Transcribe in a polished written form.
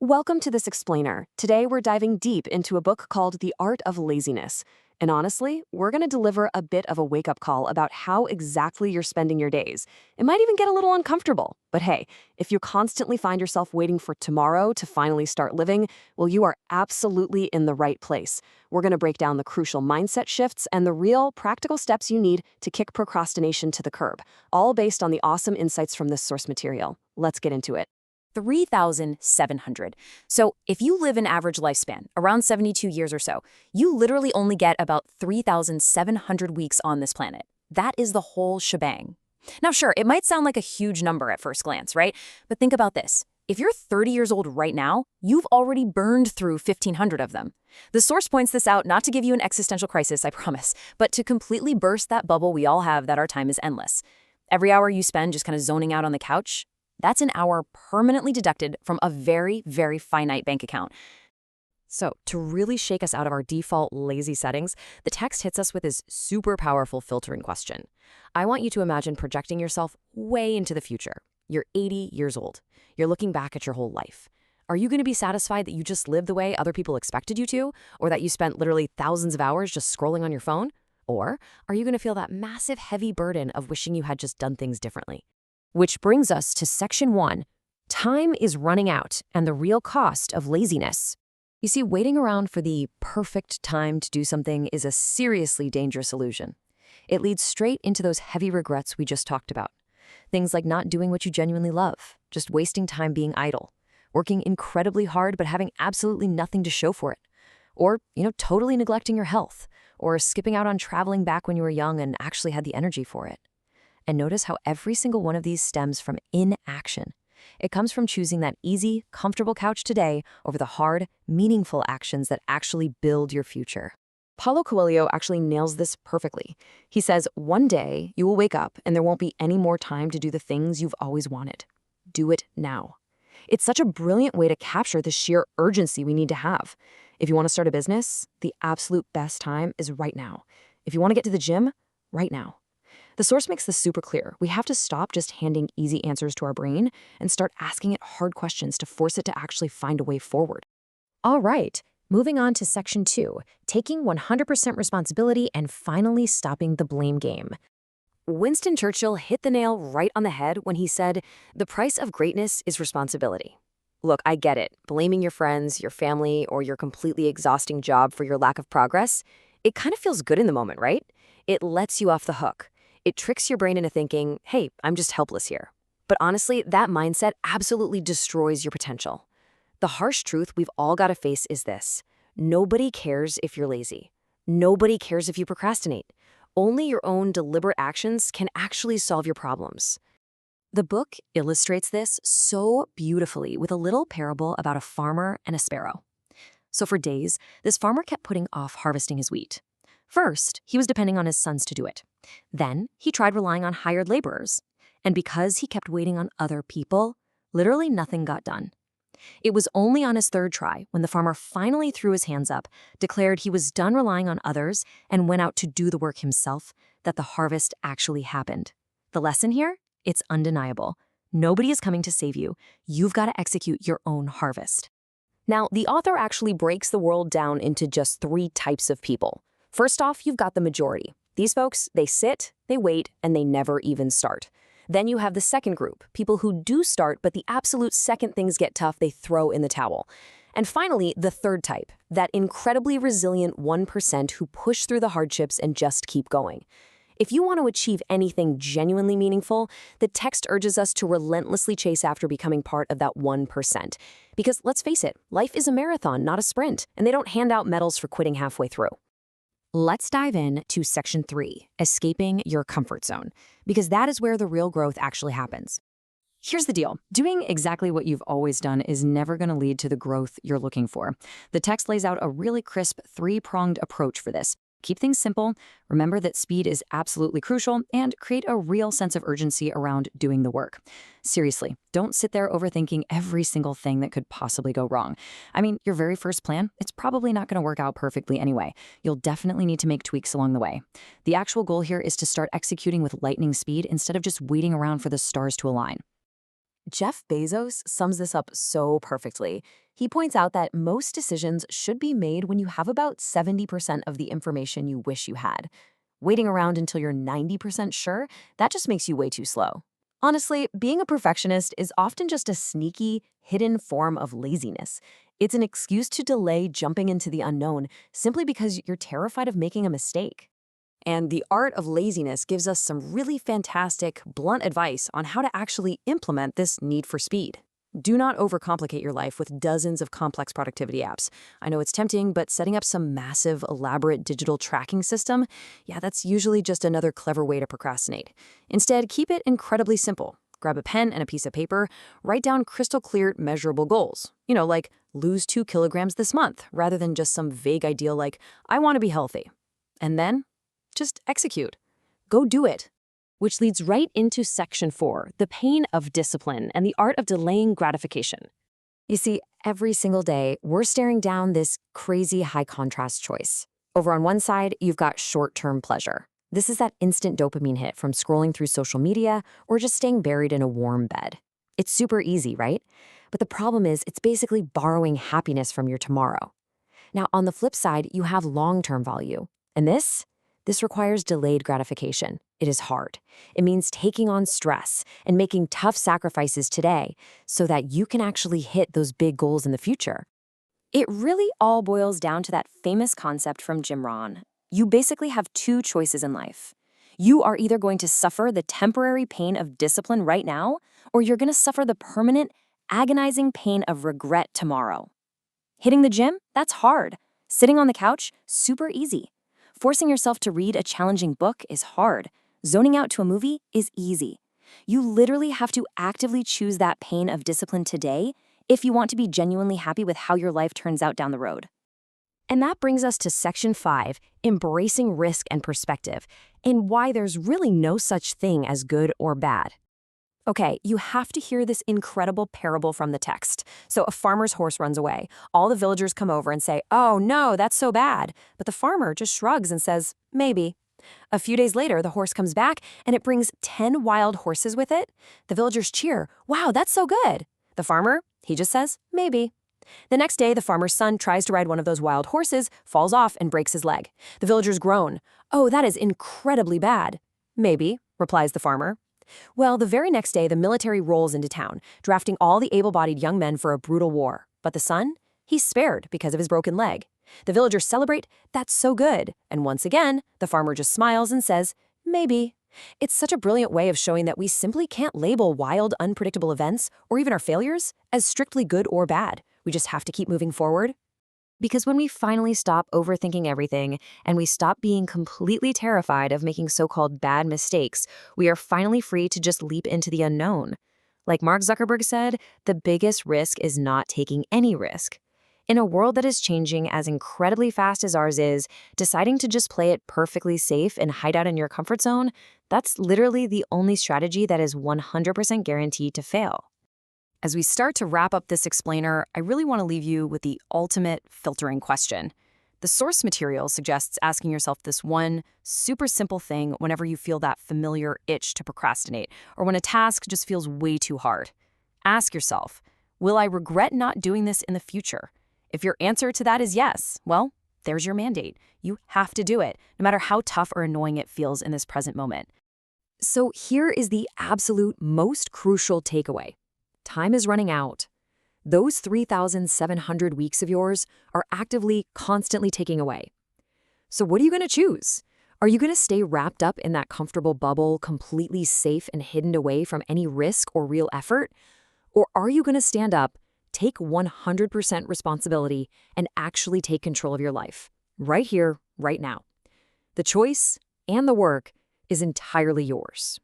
Welcome to this explainer. Today we're diving deep into a book called The Art of Laziness. And honestly, we're going to deliver a bit of a wake-up call about how exactly you're spending your days. It might even get a little uncomfortable. But hey, if you constantly find yourself waiting for tomorrow to finally start living, well, you are absolutely in the right place. We're going to break down the crucial mindset shifts and the real, practical steps you need to kick procrastination to the curb, all based on the awesome insights from this source material. Let's get into it. 3,700. So if you live an average lifespan, around 72 years or so, you literally only get about 3,700 weeks on this planet. That is the whole shebang. Now, sure, it might sound like a huge number at first glance, right? But think about this. If you're 30 years old right now, you've already burned through 1,500 of them. The source points this out not to give you an existential crisis, I promise, but to completely burst that bubble we all have that our time is endless. Every hour you spend just kind of zoning out on the couch, that's an hour permanently deducted from a very, very finite bank account. So, to really shake us out of our default lazy settings, the text hits us with this super powerful filtering question. I want you to imagine projecting yourself way into the future. You're 80 years old. You're looking back at your whole life. Are you going to be satisfied that you just lived the way other people expected you to, or that you spent literally thousands of hours just scrolling on your phone? Or are you going to feel that massive, heavy burden of wishing you had just done things differently? Which brings us to Section 1. Time is running out and the real cost of laziness. You see, waiting around for the perfect time to do something is a seriously dangerous illusion. It leads straight into those heavy regrets we just talked about. Things like not doing what you genuinely love, just wasting time being idle, working incredibly hard but having absolutely nothing to show for it, or, totally neglecting your health, or skipping out on traveling back when you were young and actually had the energy for it. And notice how every single one of these stems from inaction. It comes from choosing that easy, comfortable couch today over the hard, meaningful actions that actually build your future. Paulo Coelho actually nails this perfectly. He says, one day you will wake up and there won't be any more time to do the things you've always wanted. Do it now. It's such a brilliant way to capture the sheer urgency we need to have. If you want to start a business, the absolute best time is right now. If you want to get to the gym, right now. The source makes this super clear. We have to stop just handing easy answers to our brain and start asking it hard questions to force it to actually find a way forward. All right, moving on to Section 2, taking 100% responsibility and finally stopping the blame game. Winston Churchill hit the nail right on the head when he said, "The price of greatness is responsibility." Look, I get it. Blaming your friends, your family, or your completely exhausting job for your lack of progress, it kind of feels good in the moment, right? It lets you off the hook. It tricks your brain into thinking, hey, I'm just helpless here. But honestly, that mindset absolutely destroys your potential. The harsh truth we've all got to face is this. Nobody cares if you're lazy. Nobody cares if you procrastinate. Only your own deliberate actions can actually solve your problems. The book illustrates this so beautifully with a little parable about a farmer and a sparrow. So for days, this farmer kept putting off harvesting his wheat. First, he was depending on his sons to do it. Then, he tried relying on hired laborers. And because he kept waiting on other people, literally nothing got done. It was only on his third try, when the farmer finally threw his hands up, declared he was done relying on others, and went out to do the work himself, that the harvest actually happened. The lesson here? It's undeniable. Nobody is coming to save you. You've got to execute your own harvest. Now, the author actually breaks the world down into just 3 types of people. First off, you've got the majority. These folks, they sit, they wait, and they never even start. Then you have the second group, people who do start, but the absolute second things get tough, they throw in the towel. And finally, the third type, that incredibly resilient 1% who push through the hardships and just keep going. If you want to achieve anything genuinely meaningful, the text urges us to relentlessly chase after becoming part of that 1%. Because let's face it, life is a marathon, not a sprint, and they don't hand out medals for quitting halfway through. Let's dive in to Section 3, escaping your comfort zone, because that is where the real growth actually happens. Here's the deal. Doing exactly what you've always done is never going to lead to the growth you're looking for. The text lays out a really crisp 3-pronged approach for this. Keep things simple, remember that speed is absolutely crucial, and create a real sense of urgency around doing the work. Seriously, don't sit there overthinking every single thing that could possibly go wrong. I mean, your very first plan, it's probably not going to work out perfectly anyway. You'll definitely need to make tweaks along the way. The actual goal here is to start executing with lightning speed instead of just waiting around for the stars to align. Jeff Bezos sums this up so perfectly. He points out that most decisions should be made when you have about 70% of the information you wish you had. Waiting around until you're 90% sure, that just makes you way too slow. Honestly, being a perfectionist is often just a sneaky, hidden form of laziness. It's an excuse to delay jumping into the unknown simply because you're terrified of making a mistake. And The Art of Laziness gives us some really fantastic, blunt advice on how to actually implement this need for speed. Do not overcomplicate your life with dozens of complex productivity apps. I know it's tempting, but setting up some massive, elaborate digital tracking system, that's usually just another clever way to procrastinate. Instead, keep it incredibly simple. Grab a pen and a piece of paper, write down crystal clear, measurable goals. Like lose 2 kilograms this month, rather than just some vague ideal like, I want to be healthy. And then, just execute. Go do it. Which leads right into Section 4, the pain of discipline and the art of delaying gratification. You see, every single day, we're staring down this crazy high-contrast choice. Over on one side, you've got short-term pleasure. This is that instant dopamine hit from scrolling through social media or just staying buried in a warm bed. It's super easy, right? But the problem is, it's basically borrowing happiness from your tomorrow. Now, on the flip side, you have long-term value. And this requires delayed gratification. It is hard. It means taking on stress and making tough sacrifices today so that you can actually hit those big goals in the future. It really all boils down to that famous concept from Jim Rohn. You basically have 2 choices in life. You are either going to suffer the temporary pain of discipline right now, or you're going to suffer the permanent, agonizing pain of regret tomorrow. Hitting the gym? That's hard. Sitting on the couch? Super easy. Forcing yourself to read a challenging book is hard. Zoning out to a movie is easy. You literally have to actively choose that pain of discipline today if you want to be genuinely happy with how your life turns out down the road. And that brings us to Section 5, embracing risk and perspective, and why there's really no such thing as good or bad. Okay, you have to hear this incredible parable from the text. So a farmer's horse runs away. All the villagers come over and say, "Oh no, that's so bad." But the farmer just shrugs and says, "Maybe." A few days later, the horse comes back and it brings 10 wild horses with it. The villagers cheer, "Wow, that's so good." The farmer, he just says, "Maybe." The next day, the farmer's son tries to ride one of those wild horses, falls off, and breaks his leg. The villagers groan, "Oh, that is incredibly bad." "Maybe," replies the farmer. Well, the very next day, the military rolls into town, drafting all the able-bodied young men for a brutal war. But the son? He's spared because of his broken leg. The villagers celebrate, "That's so good." And once again, the farmer just smiles and says, "Maybe." It's such a brilliant way of showing that we simply can't label wild, unpredictable events, or even our failures, as strictly good or bad. We just have to keep moving forward. Because when we finally stop overthinking everything and we stop being completely terrified of making so-called bad mistakes, we are finally free to just leap into the unknown. Like Mark Zuckerberg said, the biggest risk is not taking any risk. In a world that is changing as incredibly fast as ours is, deciding to just play it perfectly safe and hide out in your comfort zone, that's literally the only strategy that is 100% guaranteed to fail. As we start to wrap up this explainer, I really want to leave you with the ultimate filtering question. The source material suggests asking yourself this one super simple thing whenever you feel that familiar itch to procrastinate, or when a task just feels way too hard. Ask yourself, will I regret not doing this in the future? If your answer to that is yes, well, there's your mandate. You have to do it, no matter how tough or annoying it feels in this present moment. So here is the absolute most crucial takeaway. Time is running out. Those 3,700 weeks of yours are actively, constantly ticking away. So what are you going to choose? Are you going to stay wrapped up in that comfortable bubble, completely safe and hidden away from any risk or real effort? Or are you going to stand up, take 100% responsibility, and actually take control of your life? Right here, right now. The choice and the work is entirely yours.